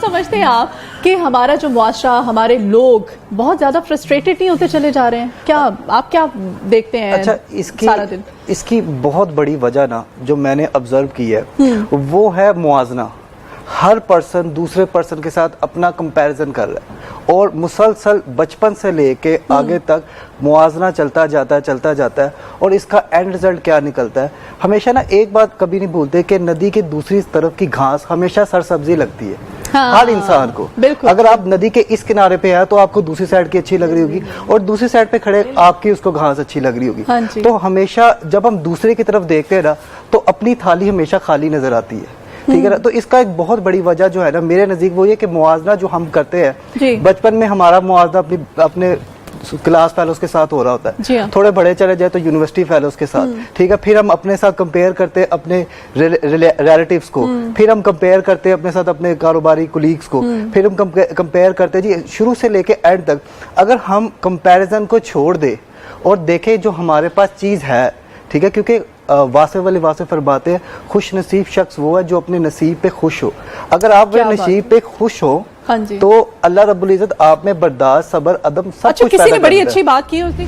समझते हैं आप कि हमारा जो मुआशरा, हमारे लोग बहुत ज्यादा फ्रस्ट्रेटेड नहीं होते चले जा रहे हैं? क्या आप क्या देखते हैं? अच्छा, सारा दिन इसकी बहुत बड़ी वजह ना जो मैंने ऑब्जर्व की है वो है मुआजना। हर पर्सन दूसरे पर्सन के साथ अपना कंपैरिजन कर रहा है और मुसलसल बचपन से लेके आगे तक मुआजना चलता जाता है और इसका एंड रिजल्ट क्या निकलता है? हमेशा ना एक बात कभी नहीं भूलते कि नदी के दूसरी तरफ की घास हमेशा सरसब्जी लगती है। हाँ, हर इंसान को। अगर आप नदी के इस किनारे पे है तो आपको दूसरी साइड की अच्छी लग रही होगी और दूसरी साइड पे खड़े आपकी उसको घास अच्छी लग रही होगी। हाँ, तो हमेशा जब हम दूसरे की तरफ देखते हैं ना तो अपनी थाली हमेशा खाली नजर आती है। ठीक है ना? तो इसका एक बहुत बड़ी वजह जो है ना मेरे नजदीक वो ये कि मुआवजा जो हम करते हैं, बचपन में हमारा मुआवजा अपने क्लास फेलोज के साथ हो रहा होता है, थोड़े बड़े चले जाए तो यूनिवर्सिटी फेलोज के साथ, ठीक है, फिर हम अपने साथ कंपेयर करते हैं अपने रिलेटिव्स को, फिर हम कंपेयर करते हैं अपने साथ अपने कारोबारी कुलीग्स को, फिर हम कंपेयर करते हैं जी शुरू से लेके एंड तक। अगर हम कंपैरिजन को छोड़ दे और देखें जो हमारे पास चीज है, ठीक है, क्योंकि वासे वाले वासे फरमाते हैं खुश नसीब शख्स वो है जो अपने नसीब पे खुश हो। अगर आप वे नसीब पे खुश हो तो अल्लाह रब्बुल इज्जत आप में बर्दाश्त, सब्र, अदम सब कुछ पैदा कर देता है। किसी ने बड़ी अच्छी बात की है उसने